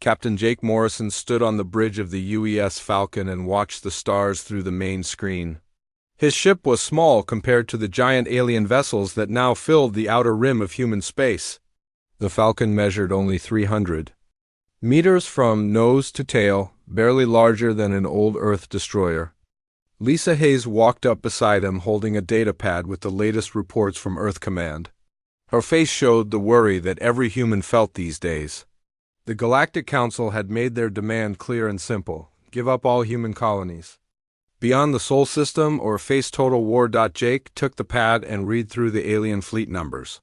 Captain Jake Morrison stood on the bridge of the UES Falcon and watched the stars through the main screen. His ship was small compared to the giant alien vessels that now filled the outer rim of human space. The Falcon measured only 300 meters from nose to tail, barely larger than an old Earth destroyer. Lisa Hayes walked up beside him holding a datapad with the latest reports from Earth Command. Her face showed the worry that every human felt these days. The Galactic Council had made their demand clear and simple: give up all human colonies. Beyond the Sol System or face total war. Jake took the pad and read through the alien fleet numbers.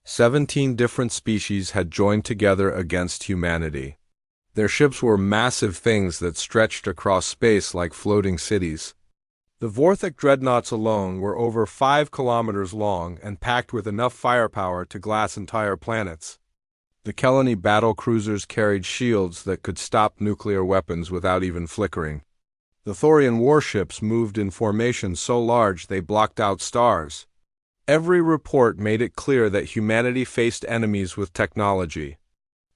17 different species had joined together against humanity. Their ships were massive things that stretched across space like floating cities. The Vorthic dreadnoughts alone were over 5 kilometers long and packed with enough firepower to glass entire planets. The Kelani battle cruisers carried shields that could stop nuclear weapons without even flickering. The Thorian warships moved in formations so large they blocked out stars. Every report made it clear that humanity faced enemies with technology,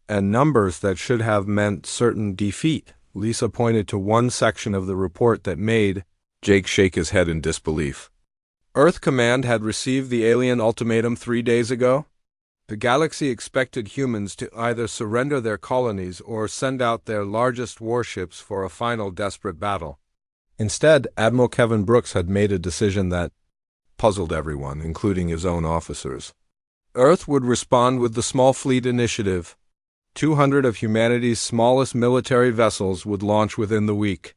and numbers that should have meant certain defeat. Lisa pointed to one section of the report that made Jake shake his head in disbelief. Earth Command had received the alien ultimatum 3 days ago. The galaxy expected humans to either surrender their colonies or send out their largest warships for a final desperate battle. Instead, Admiral Kevin Brooks had made a decision that puzzled everyone, including his own officers. Earth would respond with the Small Fleet Initiative. 200 of humanity's smallest military vessels would launch within the week.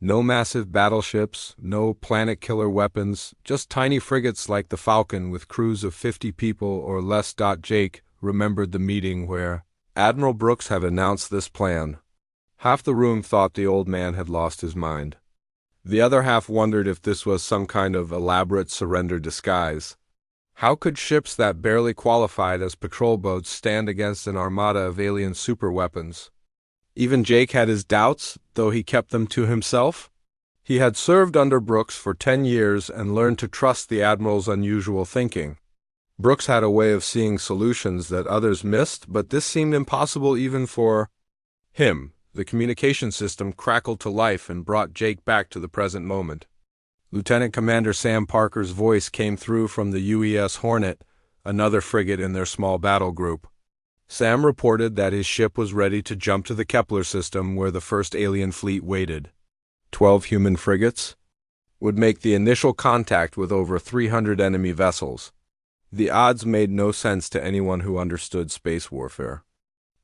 No massive battleships, no planet-killer weapons, just tiny frigates like the Falcon with crews of 50 people or less. Jake remembered the meeting where Admiral Brooks had announced this plan. Half the room thought the old man had lost his mind. The other half wondered if this was some kind of elaborate surrender disguise. How could ships that barely qualified as patrol boats stand against an armada of alien superweapons? Even Jake had his doubts, though he kept them to himself. He had served under Brooks for 10 years and learned to trust the Admiral's unusual thinking. Brooks had a way of seeing solutions that others missed, but this seemed impossible even for him. The communication system crackled to life and brought Jake back to the present moment. Lieutenant Commander Sam Parker's voice came through from the UES Hornet, another frigate in their small battle group. Sam reported that his ship was ready to jump to the Kepler system where the first alien fleet waited. 12 human frigates would make the initial contact with over 300 enemy vessels. The odds made no sense to anyone who understood space warfare.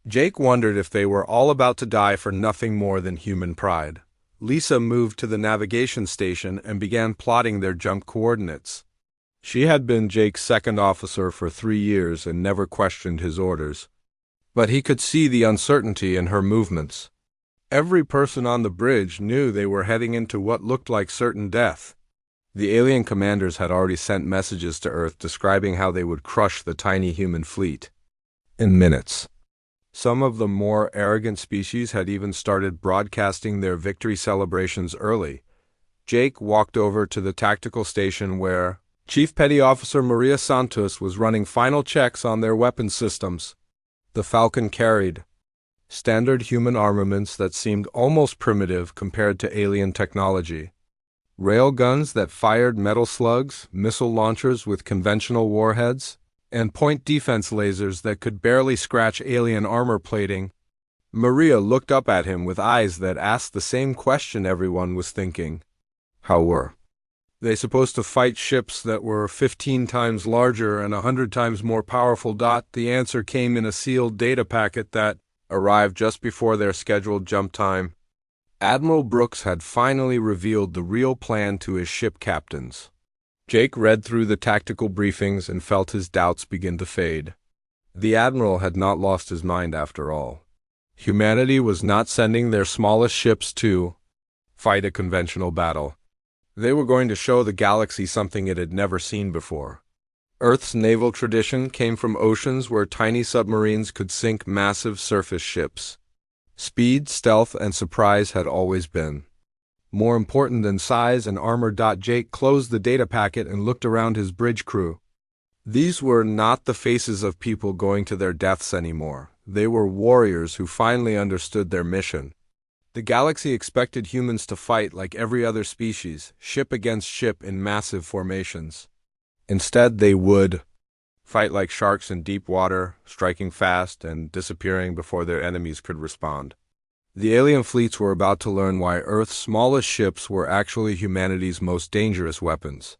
Jake wondered if they were all about to die for nothing more than human pride. Lisa moved to the navigation station and began plotting their jump coordinates. She had been Jake's second officer for 3 years and never questioned his orders. But he could see the uncertainty in her movements. Every person on the bridge knew they were heading into what looked like certain death. The alien commanders had already sent messages to Earth describing how they would crush the tiny human fleet in minutes. Some of the more arrogant species had even started broadcasting their victory celebrations early. Jake walked over to the tactical station where Chief Petty Officer Maria Santos was running final checks on their weapons systems. The Falcon carried standard human armaments that seemed almost primitive compared to alien technology. Railguns that fired metal slugs, missile launchers with conventional warheads, and point defense lasers that could barely scratch alien armor plating. Maria looked up at him with eyes that asked the same question everyone was thinking. How were they supposed to fight ships that were 15 times larger and 100 times more powerful? The answer came in a sealed data packet that arrived just before their scheduled jump time. Admiral Brooks had finally revealed the real plan to his ship captains. Jake read through the tactical briefings and felt his doubts begin to fade. The Admiral had not lost his mind after all. Humanity was not sending their smallest ships to fight a conventional battle. They were going to show the galaxy something it had never seen before. Earth's naval tradition came from oceans where tiny submarines could sink massive surface ships. Speed, stealth, and surprise had always been more important than size and armor. Jake closed the data packet and looked around his bridge crew. These were not the faces of people going to their deaths anymore. They were warriors who finally understood their mission. The galaxy expected humans to fight like every other species, ship against ship in massive formations. Instead, they would fight like sharks in deep water, striking fast and disappearing before their enemies could respond. The alien fleets were about to learn why Earth's smallest ships were actually humanity's most dangerous weapons.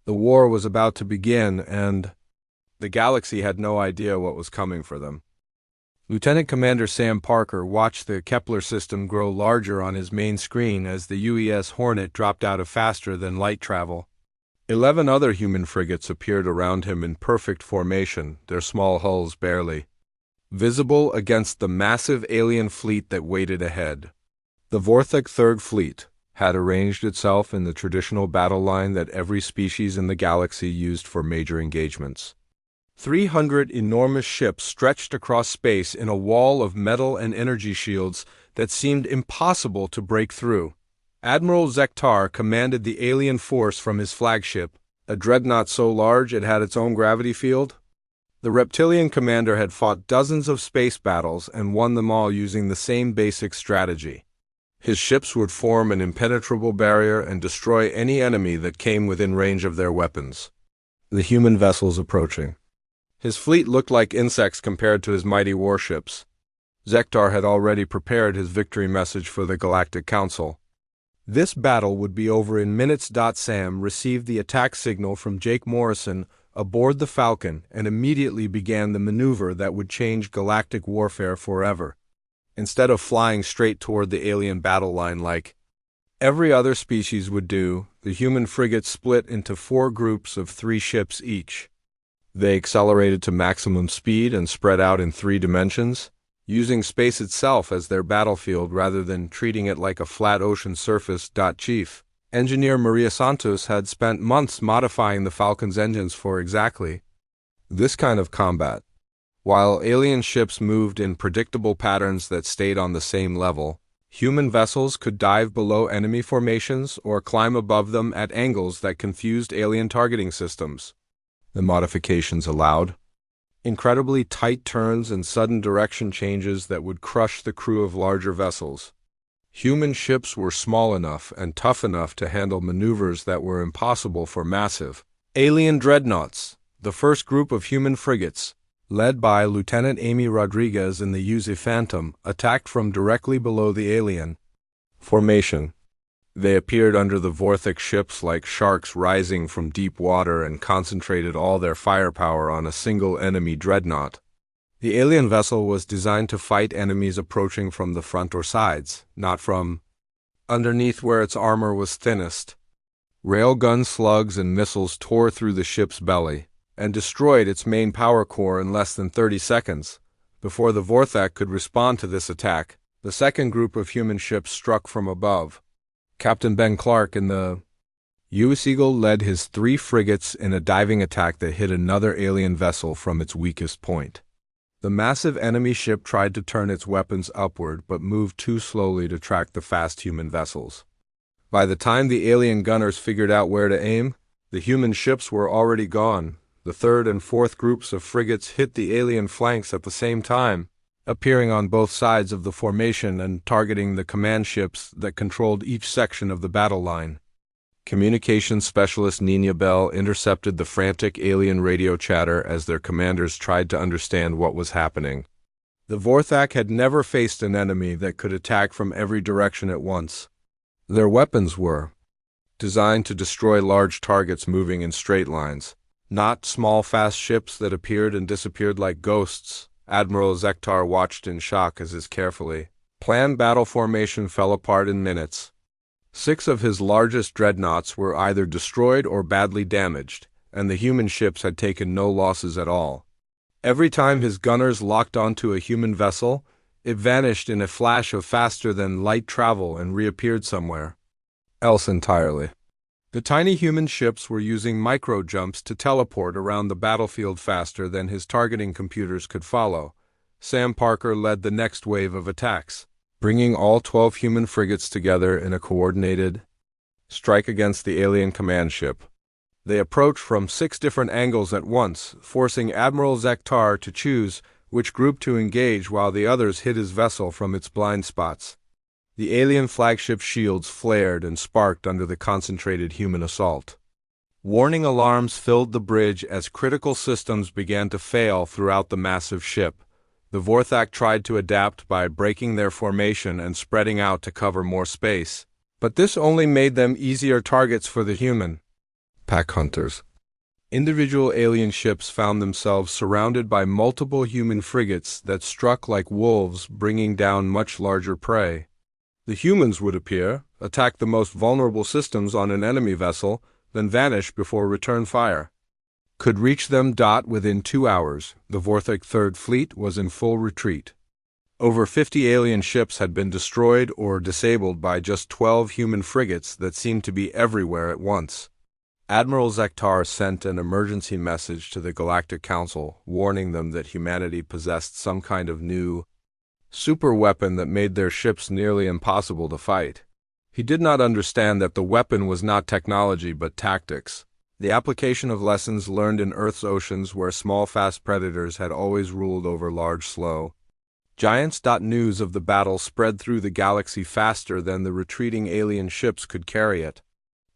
The war was about to begin, and the galaxy had no idea what was coming for them. Lieutenant Commander Sam Parker watched the Kepler system grow larger on his main screen as the UES Hornet dropped out of faster-than-light travel. 11 other human frigates appeared around him in perfect formation, their small hulls barely visible against the massive alien fleet that waited ahead. The Vorthek Third Fleet had arranged itself in the traditional battle line that every species in the galaxy used for major engagements. 300 enormous ships stretched across space in a wall of metal and energy shields that seemed impossible to break through. Admiral Zektar commanded the alien force from his flagship, a dreadnought so large it had its own gravity field. The reptilian commander had fought dozens of space battles and won them all using the same basic strategy. His ships would form an impenetrable barrier and destroy any enemy that came within range of their weapons. The human vessels approaching. His fleet looked like insects compared to his mighty warships. Zektar had already prepared his victory message for the Galactic Council. This battle would be over in minutes. Sam received the attack signal from Jake Morrison aboard the Falcon and immediately began the maneuver that would change galactic warfare forever. Instead of flying straight toward the alien battle line like every other species would do, the human frigates split into 4 groups of 3 ships each. They accelerated to maximum speed and spread out in 3 dimensions, using space itself as their battlefield rather than treating it like a flat ocean surface. Chief Engineer Maria Santos had spent months modifying the Falcon's engines for exactly this kind of combat. While alien ships moved in predictable patterns that stayed on the same level, human vessels could dive below enemy formations or climb above them at angles that confused alien targeting systems. The modifications allowed incredibly tight turns and sudden direction changes that would crush the crew of larger vessels. Human ships were small enough and tough enough to handle maneuvers that were impossible for massive alien dreadnoughts. The first group of human frigates, led by Lieutenant Amy Rodriguez in the Uzi Phantom, attacked from directly below the alien formation. They appeared under the Vorthek ships like sharks rising from deep water and concentrated all their firepower on a single enemy dreadnought. The alien vessel was designed to fight enemies approaching from the front or sides, not from underneath where its armor was thinnest. Railgun slugs and missiles tore through the ship's belly and destroyed its main power core in less than 30 seconds. Before the Vorthek could respond to this attack, the second group of human ships struck from above. Captain Ben Clark in the U.S. Eagle led his 3 frigates in a diving attack that hit another alien vessel from its weakest point. The massive enemy ship tried to turn its weapons upward but moved too slowly to track the fast human vessels. By the time the alien gunners figured out where to aim, the human ships were already gone. The third and fourth groups of frigates hit the alien flanks at the same time, appearing on both sides of the formation and targeting the command ships that controlled each section of the battle line. Communications specialist Nina Bell intercepted the frantic alien radio chatter as their commanders tried to understand what was happening. The Vorthak had never faced an enemy that could attack from every direction at once. Their weapons were designed to destroy large targets moving in straight lines, not small fast ships that appeared and disappeared like ghosts. Admiral Zektar watched in shock as his carefully planned battle formation fell apart in minutes. 6 of his largest dreadnoughts were either destroyed or badly damaged, and the human ships had taken no losses at all. Every time his gunners locked onto a human vessel, it vanished in a flash of faster-than-light travel and reappeared somewhere else entirely. The tiny human ships were using micro-jumps to teleport around the battlefield faster than his targeting computers could follow. Sam Parker led the next wave of attacks, bringing all 12 human frigates together in a coordinated strike against the alien command ship. They approached from 6 different angles at once, forcing Admiral Zektar to choose which grouped to engage while the others hid his vessel from its blind spots. The alien flagship shields flared and sparked under the concentrated human assault. Warning alarms filled the bridge as critical systems began to fail throughout the massive ship. The Vorthak tried to adapt by breaking their formation and spreading out to cover more space, but this only made them easier targets for the human pack hunters. Individual alien ships found themselves surrounded by multiple human frigates that struck like wolves, bringing down much larger prey. The humans would appear, attack the most vulnerable systems on an enemy vessel, then vanish before return fire. Could reach them. Within 2 hours, the Vorthak Third Fleet was in full retreat. Over 50 alien ships had been destroyed or disabled by just 12 human frigates that seemed to be everywhere at once. Admiral Zektar sent an emergency message to the Galactic Council, warning them that humanity possessed some kind of new super weapon that made their ships nearly impossible to fight. He did not understand that the weapon was not technology but tactics, the application of lessons learned in Earth's oceans where small fast predators had always ruled over large slow giants. News of the battle spread through the galaxy faster than the retreating alien ships could carry it.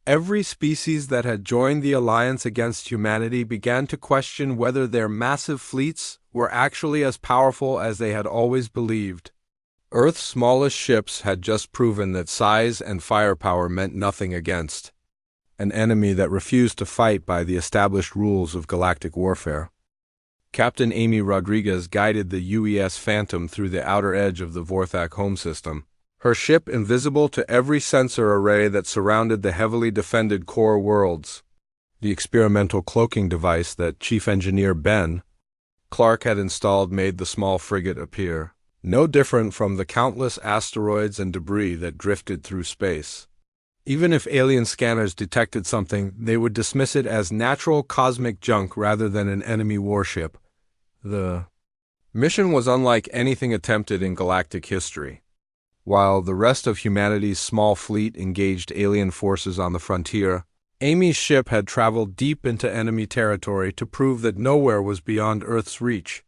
Every species that had joined the alliance against humanity began to question whether their massive fleets were actually as powerful as they had always believed. Earth's smallest ships had just proven that size and firepower meant nothing against an enemy that refused to fight by the established rules of galactic warfare. Captain Amy Rodriguez guided the UES Phantom through the outer edge of the Vorthak home system, her ship invisible to every sensor array that surrounded the heavily defended core worlds. The experimental cloaking device that Chief Engineer Ben Clark had installed made the small frigate appear no different from the countless asteroids and debris that drifted through space. Even if alien scanners detected something, they would dismiss it as natural cosmic junk rather than an enemy warship. The mission was unlike anything attempted in galactic history. While the rest of humanity's small fleet engaged alien forces on the frontier, Amy's ship had traveled deep into enemy territory to prove that nowhere was beyond Earth's reach.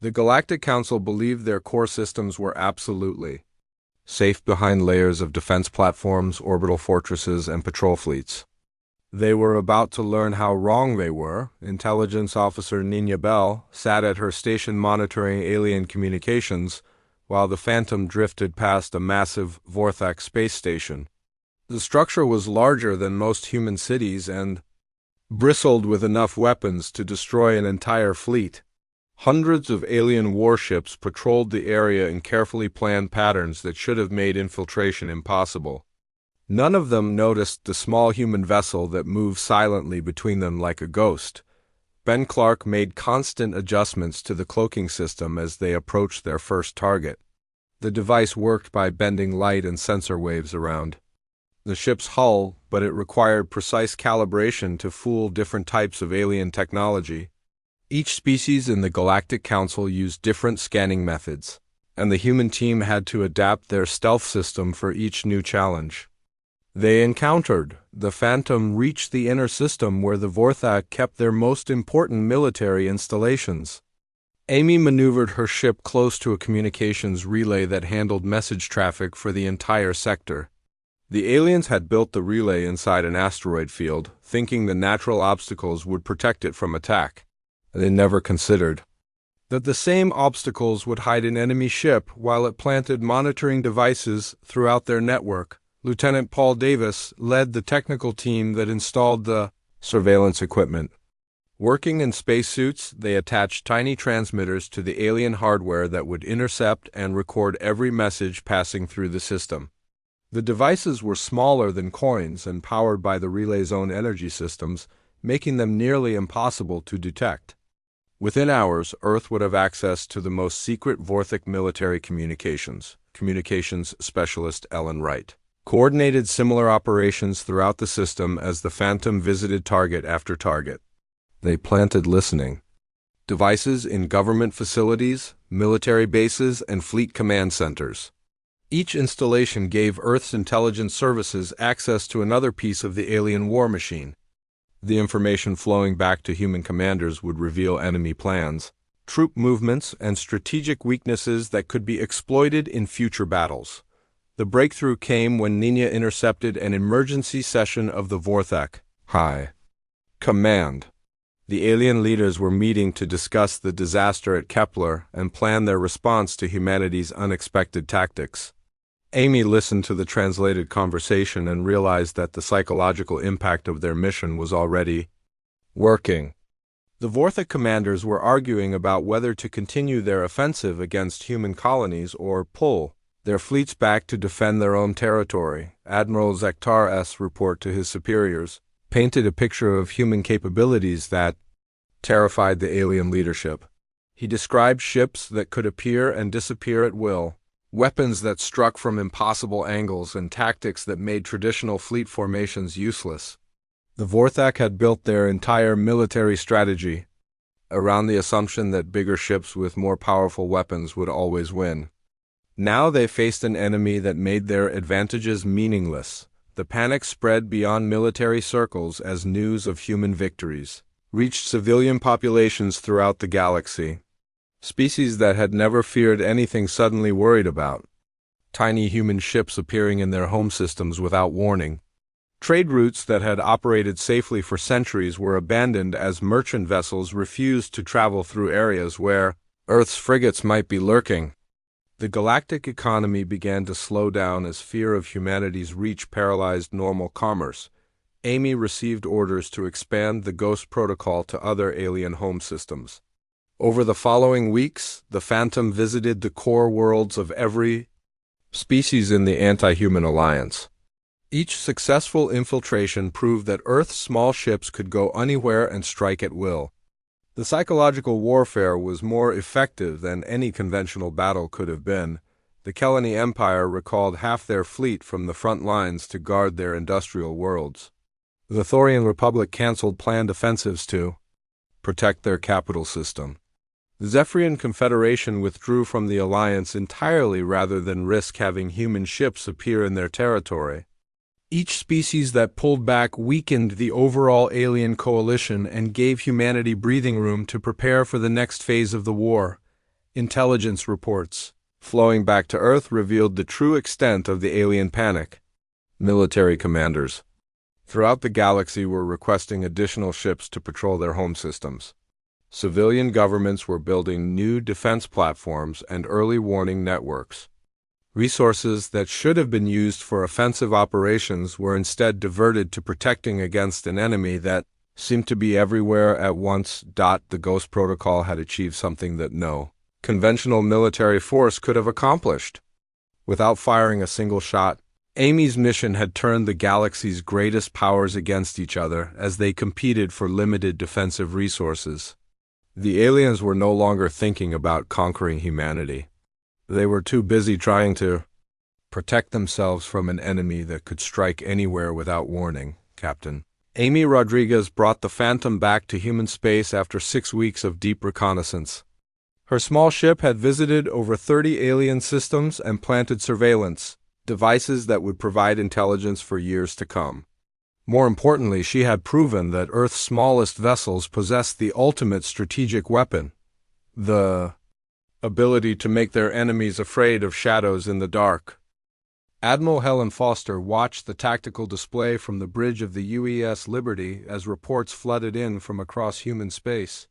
The Galactic Council believed their core systems were absolutely safe behind layers of defense platforms, orbital fortresses, and patrol fleets. They were about to learn how wrong they were. Intelligence Officer Nina Bell sat at her station monitoring alien communications, while the Phantom drifted past a massive Vorthak space station. The structure was larger than most human cities and bristled with enough weapons to destroy an entire fleet. Hundreds of alien warships patrolled the area in carefully planned patterns that should have made infiltration impossible. None of them noticed the small human vessel that moved silently between them like a ghost. Ben Clark made constant adjustments to the cloaking system as they approached their first target. The device worked by bending light and sensor waves around the ship's hull, but it required precise calibration to fool different types of alien technology. Each species in the Galactic Council used different scanning methods, and the human team had to adapt their stealth system for each new challenge. They encountered. The Phantom reached the inner system where the Vorthak kept their most important military installations. Amy maneuvered her ship close to a communications relay that handled message traffic for the entire sector. The aliens had built the relay inside an asteroid field, thinking the natural obstacles would protect it from attack. They never considered that the same obstacles would hide an enemy ship while it planted monitoring devices throughout their network. Lieutenant Paul Davis led the technical team that installed the surveillance equipment. Working in spacesuits, they attached tiny transmitters to the alien hardware that would intercept and record every message passing through the system. The devices were smaller than coins and powered by the relay's own energy systems, making them nearly impossible to detect. Within hours, Earth would have access to the most secret Vorthak military communications. Communications specialist Ellen Wright coordinated similar operations throughout the system as the Phantom visited target after target. They planted listening devices in government facilities, military bases, and fleet command centers. Each installation gave Earth's intelligence services access to another piece of the alien war machine. The information flowing back to human commanders would reveal enemy plans, troop movements, and strategic weaknesses that could be exploited in future battles. The breakthrough came when Nina intercepted an emergency session of the Vorthak High Command. The alien leaders were meeting to discuss the disaster at Kepler and plan their response to humanity's unexpected tactics. Amy listened to the translated conversation and realized that the psychological impact of their mission was already working. The Vorthak commanders were arguing about whether to continue their offensive against human colonies or pull their fleets back to defend their own territory. Admiral Zektar's report to his superiors painted a picture of human capabilities that terrified the alien leadership. He described ships that could appear and disappear at will, weapons that struck from impossible angles, and tactics that made traditional fleet formations useless. The Vorthak had built their entire military strategy around the assumption that bigger ships with more powerful weapons would always win. Now they faced an enemy that made their advantages meaningless. The panic spread beyond military circles as news of human victories reached civilian populations throughout the galaxy. Species that had never feared anything suddenly worried about tiny human ships appearing in their home systems without warning. Trade routes that had operated safely for centuries were abandoned as merchant vessels refused to travel through areas where Earth's frigates might be lurking. The galactic economy began to slow down as fear of humanity's reach paralyzed normal commerce. Amy received orders to expand the Ghost Protocol to other alien home systems. Over the following weeks, the Phantom visited the core worlds of every species in the Anti-Human Alliance. Each successful infiltration proved that Earth's small ships could go anywhere and strike at will. The psychological warfare was more effective than any conventional battle could have been. The Kelani Empire recalled half their fleet from the front lines to guard their industrial worlds. The Thorian Republic canceled planned offensives to protect their capital system. The Zephyrian Confederation withdrew from the alliance entirely rather than risk having human ships appear in their territory. Each species that pulled back weakened the overall alien coalition and gave humanity breathing room to prepare for the next phase of the war. Intelligence reports flowing back to Earth revealed the true extent of the alien panic. Military commanders throughout the galaxy were requesting additional ships to patrol their home systems. Civilian governments were building new defense platforms and early warning networks. Resources that should have been used for offensive operations were instead diverted to protecting against an enemy that seemed to be everywhere at once. The Ghost Protocol had achieved something that no conventional military force could have accomplished. Without firing a single shot, Amy's mission had turned the galaxy's greatest powers against each other as they competed for limited defensive resources. The aliens were no longer thinking about conquering humanity. They were too busy trying to protect themselves from an enemy that could strike anywhere without warning, Captain. Amy Rodriguez brought the Phantom back to human space after 6 weeks of deep reconnaissance. Her small ship had visited over 30 alien systems and planted surveillance devices that would provide intelligence for years to come. More importantly, she had proven that Earth's smallest vessels possessed the ultimate strategic weapon, the ability to make their enemies afraid of shadows in the dark. Admiral Helen Foster watched the tactical display from the bridge of the UES Liberty as reports flooded in from across human space.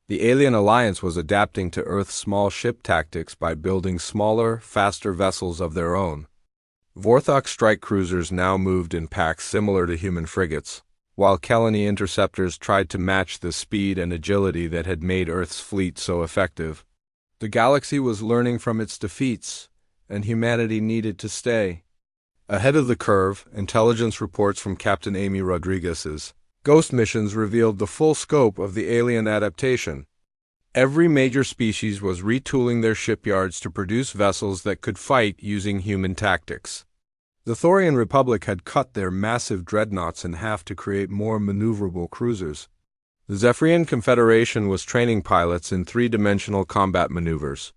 The Alien Alliance was adapting to Earth's small ship tactics by building smaller, faster vessels of their own. Vorthok strike cruisers now moved in packs similar to human frigates, while Kelani interceptors tried to match the speed and agility that had made Earth's fleet so effective. The galaxy was learning from its defeats, and humanity needed to stay ahead of the curve. Intelligence reports from Captain Amy Rodriguez's Ghost missions revealed the full scope of the alien adaptation. Every major species was retooling their shipyards to produce vessels that could fight using human tactics. The Thorian Republic had cut their massive dreadnoughts in half to create more maneuverable cruisers. The Zephyrian Confederation was training pilots in three-dimensional combat maneuvers.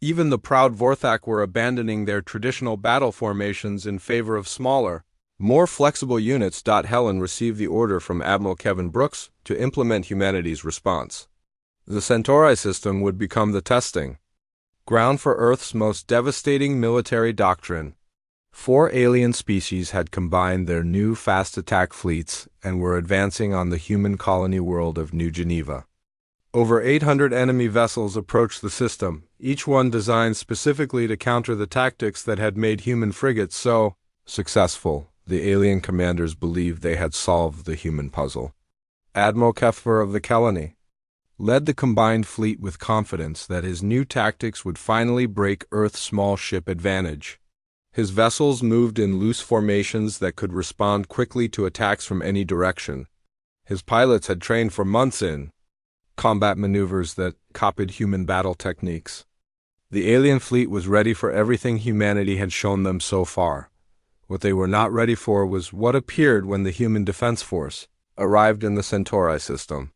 Even the proud Vorthak were abandoning their traditional battle formations in favor of smaller, more flexible units. Helen received the order from Admiral Kevin Brooks to implement humanity's response. The Centauri system would become the testing ground for Earth's most devastating military doctrine. 4 alien species had combined their new fast attack fleets and were advancing on the human colony world of New Geneva. Over 800 enemy vessels approached the system, each one designed specifically to counter the tactics that had made human frigates so successful. The alien commanders believed they had solved the human puzzle. Admiral Keffer of the colony led the combined fleet with confidence that his new tactics would finally break Earth's small ship advantage. His vessels moved in loose formations that could respond quickly to attacks from any direction. His pilots had trained for months in combat maneuvers that copied human battle techniques. The alien fleet was ready for everything humanity had shown them so far. What they were not ready for was what appeared when the human defense force arrived in the Centauri system.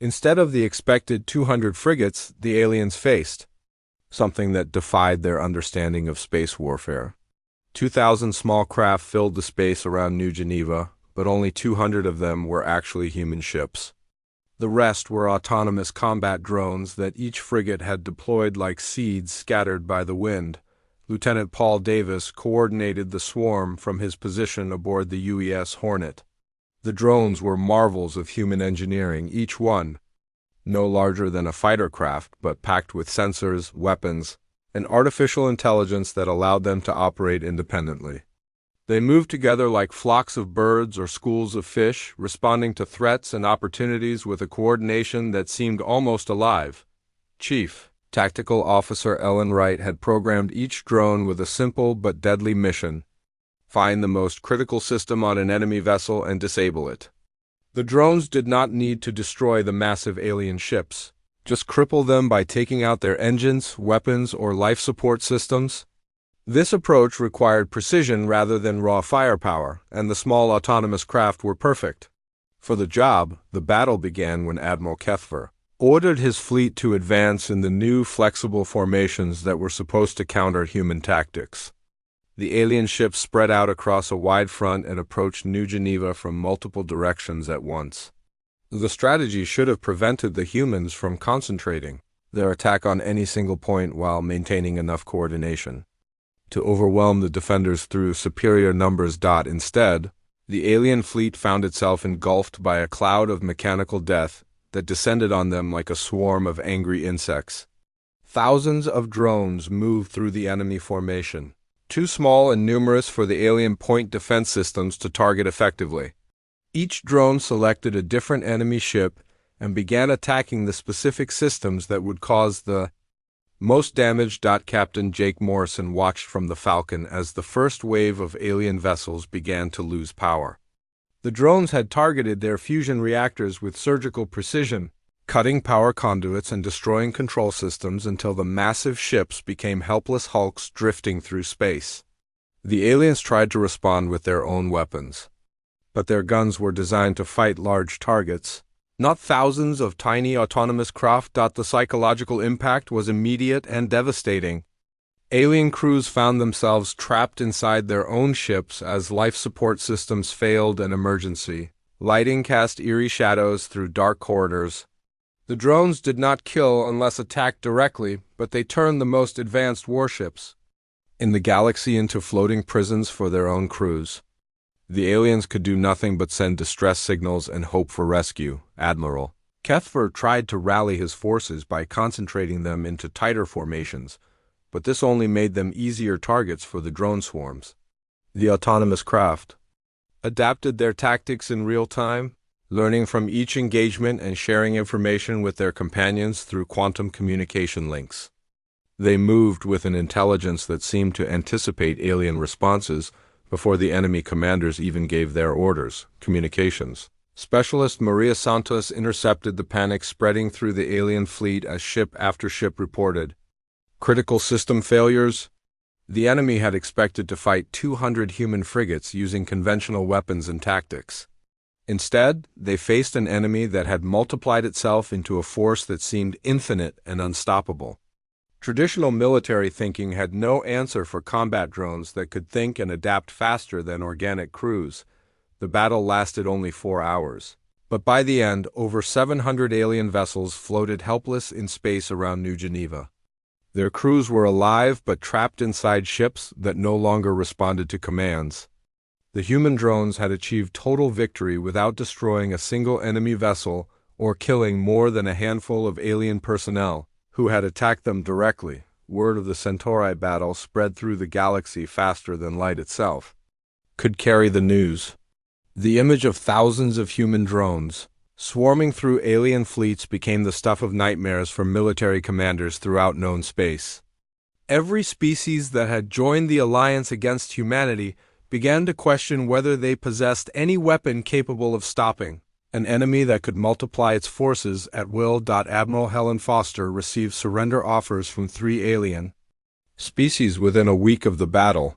Instead of the expected 200 frigates, the aliens faced something that defied their understanding of space warfare. 2,000 small craft filled the space around New Geneva, but only 200 of them were actually human ships. The rest were autonomous combat drones that each frigate had deployed like seeds scattered by the wind. Lieutenant Paul Davis coordinated the swarm from his position aboard the UES Hornet. The drones were marvels of human engineering, each one no larger than a fighter craft, but packed with sensors, weapons, and artificial intelligence that allowed them to operate independently. They moved together like flocks of birds or schools of fish, responding to threats and opportunities with a coordination that seemed almost alive. Chief Tactical Officer Ellen Wright had programmed each drone with a simple but deadly mission: find the most critical system on an enemy vessel and disable it. The drones did not need to destroy the massive alien ships. Just cripple them by taking out their engines, weapons, or life support systems. This approach required precision rather than raw firepower, and the small autonomous craft were perfect for the job. The battle began when Admiral Keffer ordered his fleet to advance in the new flexible formations that were supposed to counter human tactics. The alien ships spread out across a wide front and approached New Geneva from multiple directions at once. The strategy should have prevented the humans from concentrating their attack on any single point while maintaining enough coordination to overwhelm the defenders through superior numbers. Instead, the alien fleet found itself engulfed by a cloud of mechanical death that descended on them like a swarm of angry insects. Thousands of drones moved through the enemy formation, too small and numerous for the alien point defense systems to target effectively. Each drone selected a different enemy ship and began attacking the specific systems that would cause the most damage. Captain Jake Morrison watched from the Falcon as the first wave of alien vessels began to lose power. The drones had targeted their fusion reactors with surgical precision, cutting power conduits and destroying control systems until the massive ships became helpless hulks drifting through space. The aliens tried to respond with their own weapons, but their guns were designed to fight large targets, not thousands of tiny autonomous craft. The psychological impact was immediate and devastating. Alien crews found themselves trapped inside their own ships as life support systems failed and emergency lighting cast eerie shadows through dark corridors. The drones did not kill unless attacked directly, but they turned the most advanced warships in the galaxy into floating prisons for their own crews. The aliens could do nothing but send distress signals and hope for rescue. Admiral Keffer tried to rally his forces by concentrating them into tighter formations, but this only made them easier targets for the drone swarms. The autonomous craft adapted their tactics in real time, learning from each engagement and sharing information with their companions through quantum communication links. They moved with an intelligence that seemed to anticipate alien responses before the enemy commanders even gave their orders. Communications Specialist Maria Santos intercepted the panic spreading through the alien fleet as ship after ship reported critical system failures. The enemy had expected to fight 200 human frigates using conventional weapons and tactics. Instead, they faced an enemy that had multiplied itself into a force that seemed infinite and unstoppable. Traditional military thinking had no answer for combat drones that could think and adapt faster than organic crews. The battle lasted only 4 hours, But by the end, over 700 alien vessels floated helpless in space around New Geneva. Their crews were alive but trapped inside ships that no longer responded to commands. The human drones had achieved total victory without destroying a single enemy vessel or killing more than a handful of alien personnel who had attacked them directly. Word of the Centauri battle spread through the galaxy faster than light itself could carry the news. The image of thousands of human drones swarming through alien fleets became the stuff of nightmares for military commanders throughout known space. Every species that had joined the alliance against humanity began to question whether they possessed any weapon capable of stopping an enemy that could multiply its forces at will. Admiral Helen Foster received surrender offers from 3 alien species within a week of the battle.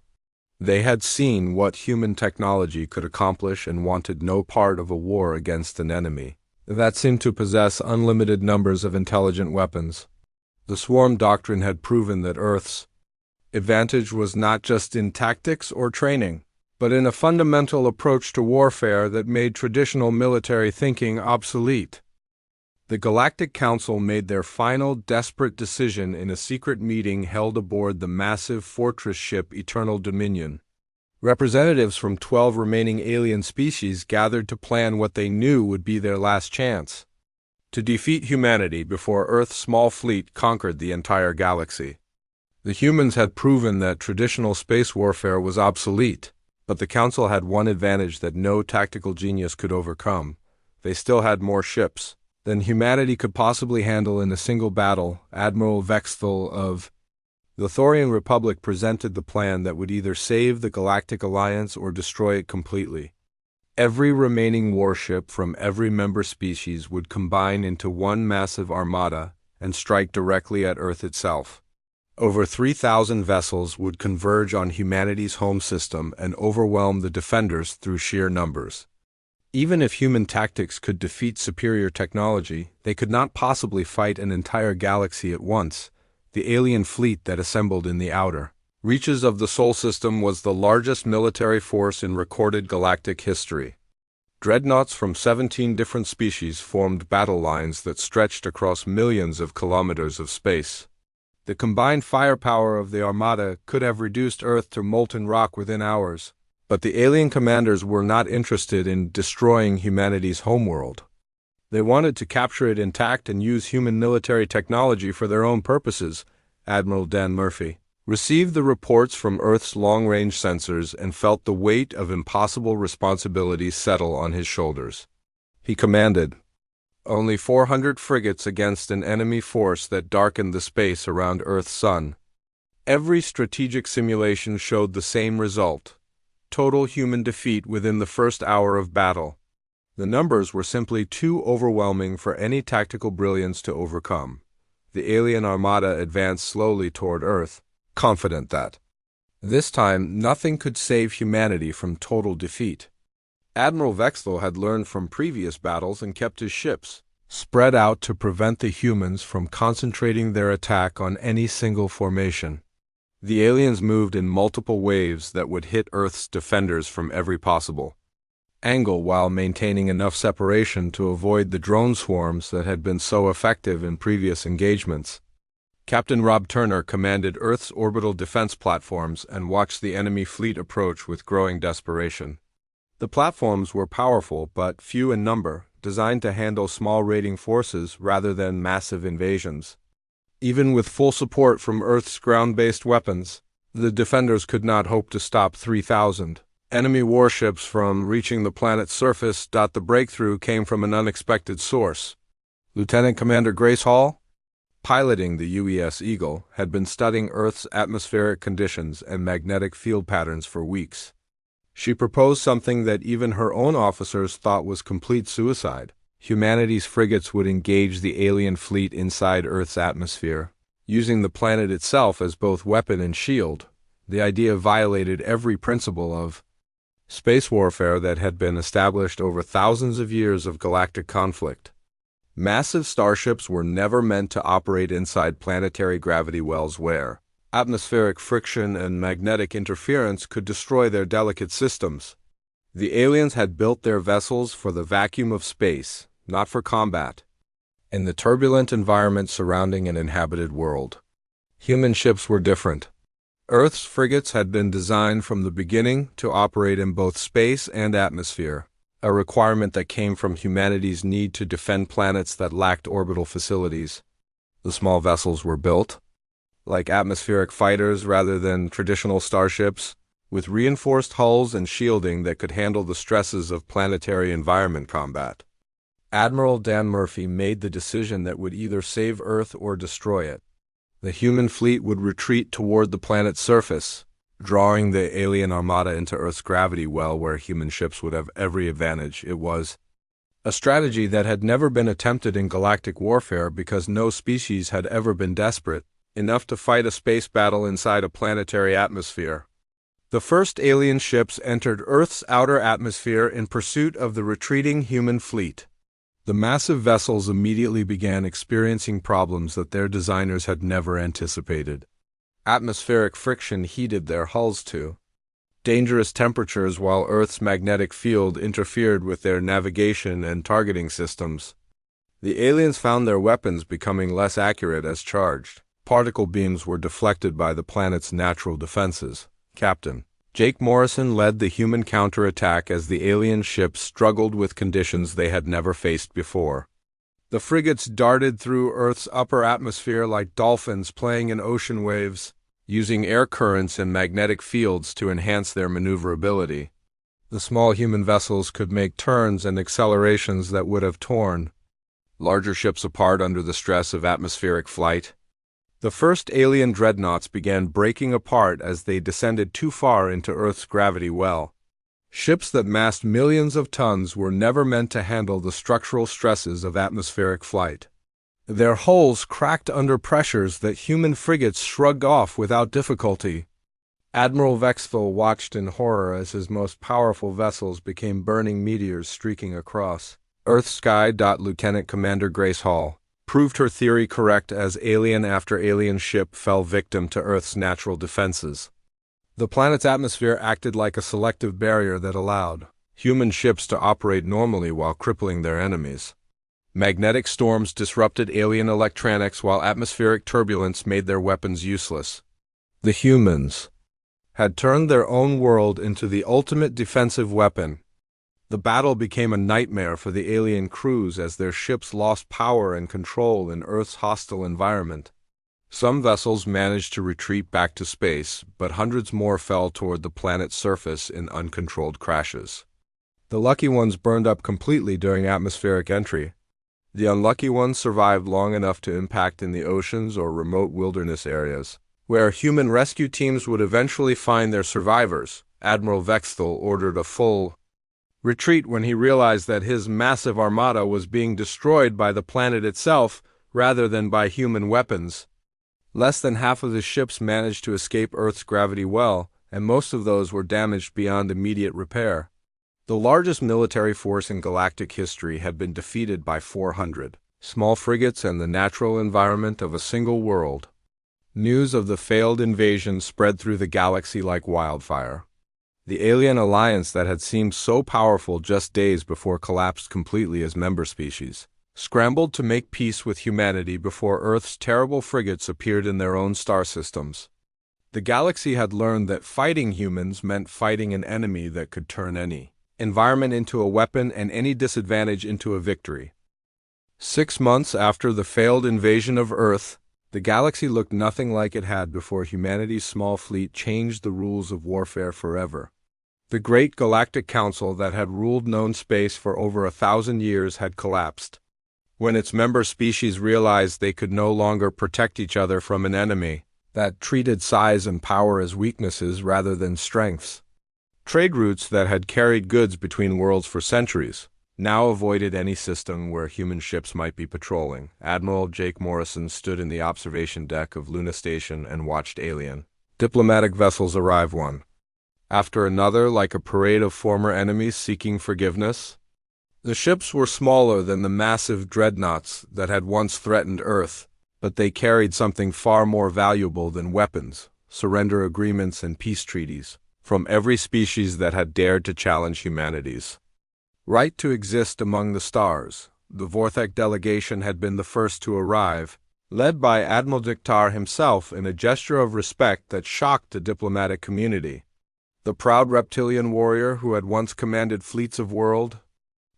They had seen what human technology could accomplish and wanted no part of a war against an enemy that seemed to possess unlimited numbers of intelligent weapons. The swarm doctrine had proven that Earth's advantage was not just in tactics or training, but in a fundamental approach to warfare that made traditional military thinking obsolete. The Galactic Council made their final desperate decision in a secret meeting held aboard the massive fortress ship Eternal Dominion. Representatives from 12 remaining alien species gathered to plan what they knew would be their last chance to defeat humanity before Earth's small fleet conquered the entire galaxy. The humans had proven that traditional space warfare was obsolete, but the Council had one advantage that no tactical genius could overcome. They still had more ships than humanity could possibly handle in a single battle. Admiral Vexthal of the Thorian Republic presented the plan that would either save the Galactic Alliance or destroy it completely. Every remaining warship from every member species would combine into one massive armada and strike directly at Earth itself. Over 3,000 vessels would converge on humanity's home system and overwhelm the defenders through sheer numbers. Even if human tactics could defeat superior technology, they could not possibly fight an entire galaxy at once. The alien fleet that assembled in the outer reaches of the Sol system was the largest military force in recorded galactic history. Dreadnoughts from 17 different species formed battle lines that stretched across millions of kilometers of space. The combined firepower of the Armada could have reduced Earth to molten rock within hours, but the alien commanders were not interested in destroying humanity's homeworld. They wanted to capture it intact and use human military technology for their own purposes. Admiral Dan Murphy received the reports from Earth's long-range sensors and felt the weight of impossible responsibility settle on his shoulders. He commanded, only 400 frigates against an enemy force that darkened the space around Earth's sun. Every strategic simulation showed the same result: total human defeat within the first hour of battle. The numbers were simply too overwhelming for any tactical brilliance to overcome. The alien armada advanced slowly toward Earth, confident that this time nothing could save humanity from total defeat. Admiral Vexthal had learned from previous battles and kept his ships spread out to prevent the humans from concentrating their attack on any single formation. The aliens moved in multiple waves that would hit Earth's defenders from every possible angle while maintaining enough separation to avoid the drone swarms that had been so effective in previous engagements. Captain Rob Turner commanded Earth's orbital defense platforms and watched the enemy fleet approach with growing desperation. The platforms were powerful but few in number, designed to handle small raiding forces rather than massive invasions. Even with full support from Earth's ground-based weapons, the defenders could not hope to stop 3,000 enemy warships from reaching the planet's surface. The breakthrough came from an unexpected source. Lieutenant Commander Grace Hall, piloting the UES Eagle, had been studying Earth's atmospheric conditions and magnetic field patterns for weeks. She proposed something that even her own officers thought was complete suicide. Humanity's frigates would engage the alien fleet inside Earth's atmosphere, using the planet itself as both weapon and shield. The idea violated every principle of space warfare that had been established over thousands of years of galactic conflict. Massive starships were never meant to operate inside planetary gravity wells where atmospheric friction and magnetic interference could destroy their delicate systems. The aliens had built their vessels for the vacuum of space, not for combat. In the turbulent environment surrounding an inhabited world, human ships were different. Earth's frigates had been designed from the beginning to operate in both space and atmosphere, a requirement that came from humanity's need to defend planets that lacked orbital facilities. The small vessels were built like atmospheric fighters rather than traditional starships, with reinforced hulls and shielding that could handle the stresses of planetary environment combat. Admiral Dan Murphy made the decision that would either save Earth or destroy it. The human fleet would retreat toward the planet's surface, drawing the alien armada into Earth's gravity well where human ships would have every advantage. It was a strategy that had never been attempted in galactic warfare because no species had ever been desperate enough to fight a space battle inside a planetary atmosphere. The first alien ships entered Earth's outer atmosphere in pursuit of the retreating human fleet. The massive vessels immediately began experiencing problems that their designers had never anticipated. Atmospheric friction heated their hulls to dangerous temperatures while Earth's magnetic field interfered with their navigation and targeting systems. The aliens found their weapons becoming less accurate as charged particle beams were deflected by the planet's natural defenses. Captain Jake Morrison led the human counterattack as the alien ships struggled with conditions they had never faced before. The frigates darted through Earth's upper atmosphere like dolphins playing in ocean waves, using air currents and magnetic fields to enhance their maneuverability. The small human vessels could make turns and accelerations that would have torn larger ships apart under the stress of atmospheric flight. The first alien dreadnoughts began breaking apart as they descended too far into Earth's gravity well. Ships that massed millions of tons were never meant to handle the structural stresses of atmospheric flight. Their hulls cracked under pressures that human frigates shrugged off without difficulty. Admiral Vexthal watched in horror as his most powerful vessels became burning meteors streaking across Earth's sky. Lieutenant Commander Grace Hall proved her theory correct as alien after alien ship fell victim to Earth's natural defenses. The planet's atmosphere acted like a selective barrier that allowed human ships to operate normally while crippling their enemies. Magnetic storms disrupted alien electronics while atmospheric turbulence made their weapons useless. The humans had turned their own world into the ultimate defensive weapon. The battle became a nightmare for the alien crews as their ships lost power and control in Earth's hostile environment. Some vessels managed to retreat back to space, but hundreds more fell toward the planet's surface in uncontrolled crashes. The lucky ones burned up completely during atmospheric entry. The unlucky ones survived long enough to impact in the oceans or remote wilderness areas, where human rescue teams would eventually find their survivors. Admiral Vexthal ordered a full retreat when he realized that his massive armada was being destroyed by the planet itself rather than by human weapons. Less than half of the ships managed to escape Earth's gravity well, and most of those were damaged beyond immediate repair. The largest military force in galactic history had been defeated by 400 small frigates and the natural environment of a single world. News of the failed invasion spread through the galaxy like wildfire. The alien alliance that had seemed so powerful just days before collapsed completely as member species scrambled to make peace with humanity before Earth's terrible frigates appeared in their own star systems. The galaxy had learned that fighting humans meant fighting an enemy that could turn any environment into a weapon and any disadvantage into a victory. 6 months after the failed invasion of Earth, the galaxy looked nothing like it had before humanity's small fleet changed the rules of warfare forever. The great galactic council that had ruled known space for over 1,000 years had collapsed. When its member species realized they could no longer protect each other from an enemy that treated size and power as weaknesses rather than strengths. Trade routes that had carried goods between worlds for centuries now avoided any system where human ships might be patrolling. Admiral Jake Morrison stood in the observation deck of Luna Station and watched alien diplomatic vessels arrive one after another like a parade of former enemies seeking forgiveness. The ships were smaller than the massive dreadnoughts that had once threatened Earth, but they carried something far more valuable than weapons, surrender agreements and peace treaties. from every species that had dared to challenge humanity's right to exist among the stars. The Vorthek delegation had been the first to arrive, led by Admiral Diktar himself in a gesture of respect that shocked the diplomatic community. The proud reptilian warrior who had once commanded fleets of world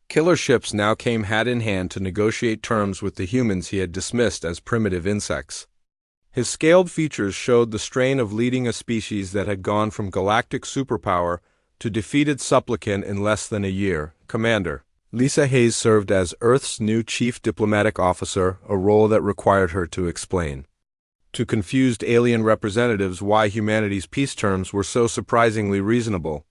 killer ships now came hat in hand to negotiate terms with the humans he had dismissed as primitive insects. His scaled features showed the strain of leading a species that had gone from galactic superpower to defeated supplicant in less than a year. Commander Lisa Hayes served as Earth's new chief diplomatic officer, a role that required her to explain to confused alien representatives why humanity's peace terms were so surprisingly reasonable.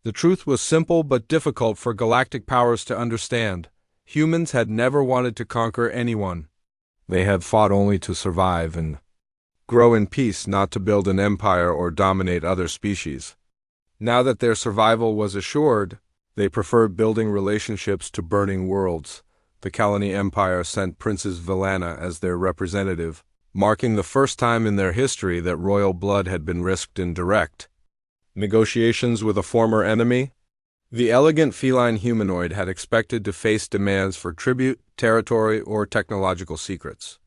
The truth was simple but difficult for galactic powers to understand. Humans had never wanted to conquer anyone. They had fought only to survive and grow in peace, not to build an empire or dominate other species. Now that their survival was assured, they preferred building relationships to burning worlds. The Kalani Empire sent Princess Villana as their representative, marking the first time in their history that royal blood had been risked in direct negotiations with a former enemy. The elegant feline humanoid had expected to face demands for tribute, territory, or technological secrets.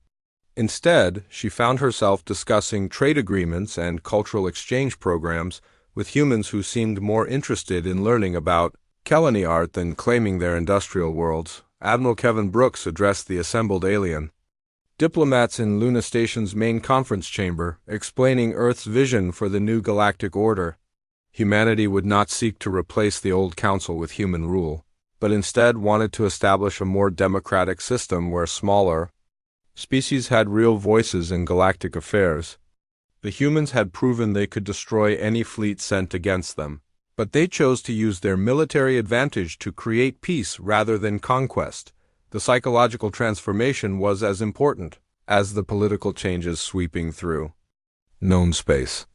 Instead, she found herself discussing trade agreements and cultural exchange programs with humans who seemed more interested in learning about Kalani art than claiming their industrial worlds. Admiral Kevin Brooks addressed the assembled alien diplomats in Luna Station's main conference chamber, explaining Earth's vision for the new galactic order. Humanity would not seek to replace the old council with human rule, but instead wanted to establish a more democratic system where smaller species had real voices in galactic affairs. The humans had proven they could destroy any fleet sent against them, but they chose to use their military advantage to create peace rather than conquest. The psychological transformation was as important as the political changes sweeping through known space.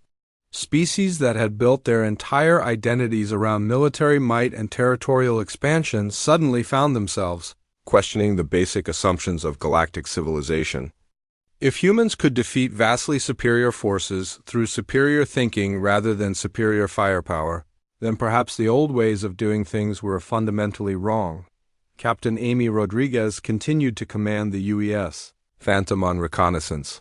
Species that had built their entire identities around military might and territorial expansion suddenly found themselves questioning the basic assumptions of galactic civilization. If humans could defeat vastly superior forces through superior thinking rather than superior firepower, then perhaps the old ways of doing things were fundamentally wrong. Captain Amy Rodriguez continued to command the UES Phantom on reconnaissance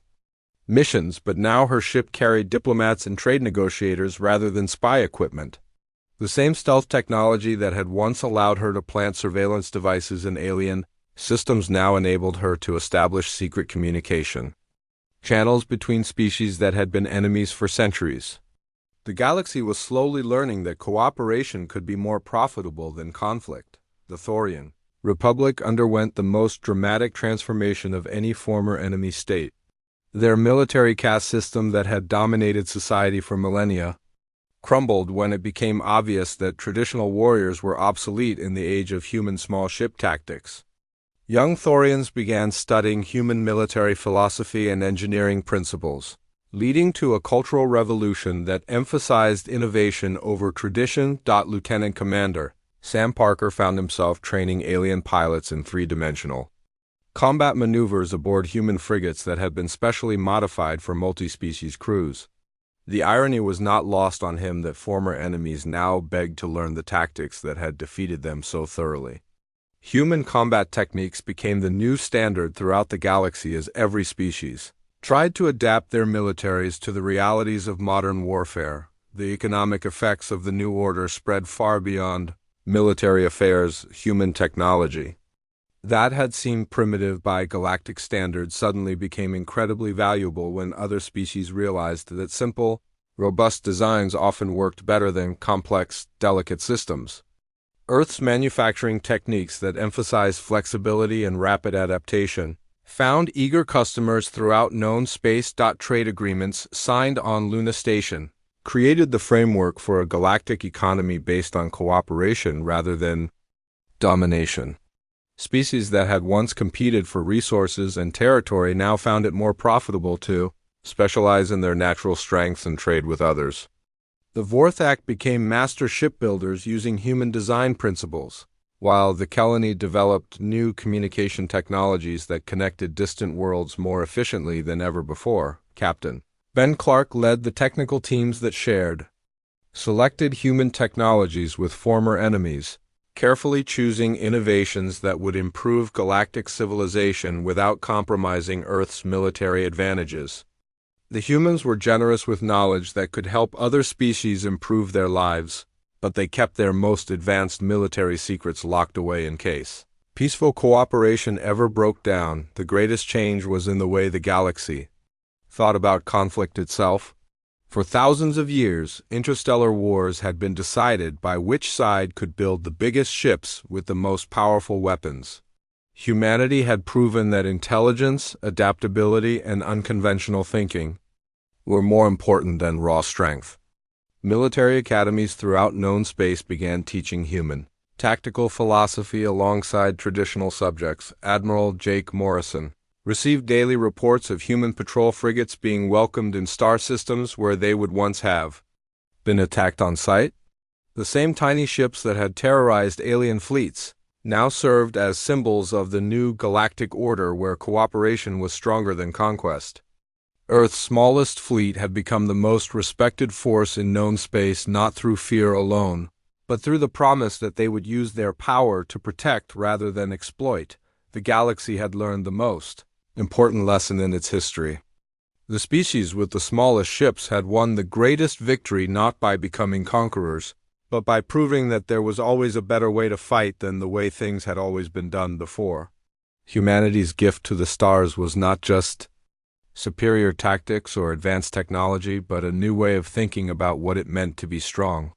missions, but now her ship carried diplomats and trade negotiators rather than spy equipment. The same stealth technology that had once allowed her to plant surveillance devices in alien systems now enabled her to establish secret communication channels between species that had been enemies for centuries. The galaxy was slowly learning that cooperation could be more profitable than conflict. The Thorian Republic underwent the most dramatic transformation of any former enemy state. Their military caste system that had dominated society for millennia crumbled when it became obvious that traditional warriors were obsolete in the age of human small ship tactics. Young Thorians began studying human military philosophy and engineering principles, leading to a cultural revolution that emphasized innovation over tradition. Lieutenant Commander Sam Parker found himself training alien pilots in three-dimensional combat maneuvers aboard human frigates that had been specially modified for multi-species crews. The irony was not lost on him that former enemies now begged to learn the tactics that had defeated them so thoroughly. Human combat techniques became the new standard throughout the galaxy as every species tried to adapt their militaries to the realities of modern warfare. The economic effects of the new order spread far beyond military affairs. Human technology that had seemed primitive by galactic standards suddenly became incredibly valuable when other species realized that simple, robust designs often worked better than complex, delicate systems. Earth's manufacturing techniques that emphasized flexibility and rapid adaptation found eager customers throughout known space. Trade agreements signed on Luna Station created the framework for a galactic economy based on cooperation rather than domination. Species that had once competed for resources and territory now found it more profitable to specialize in their natural strengths and trade with others. The Vorthak became master shipbuilders using human design principles, while the Kalani developed new communication technologies that connected distant worlds more efficiently than ever before. Captain Ben Clark led the technical teams that shared selected human technologies with former enemies, carefully choosing innovations that would improve galactic civilization without compromising Earth's military advantages. The humans were generous with knowledge that could help other species improve their lives, but they kept their most advanced military secrets locked away in case peaceful cooperation ever broke down. The greatest change was in the way the galaxy thought about conflict itself. For thousands of years, interstellar wars had been decided by which side could build the biggest ships with the most powerful weapons. Humanity had proven that intelligence, adaptability, and unconventional thinking were more important than raw strength. Military academies throughout known space began teaching human tactical philosophy alongside traditional subjects. Admiral Jake Morrison received daily reports of human patrol frigates being welcomed in star systems where they would once have been attacked on sight. The same tiny ships that had terrorized alien fleets now served as symbols of the new galactic order where cooperation was stronger than conquest. Earth's smallest fleet had become the most respected force in known space, not through fear alone, but through the promise that they would use their power to protect rather than exploit. The galaxy had learned the most important lesson in its history. The species with the smallest ships had won the greatest victory not by becoming conquerors, but by proving that there was always a better way to fight than the way things had always been done before. Humanity's gift to the stars was not just superior tactics or advanced technology, but a new way of thinking about what it meant to be strong.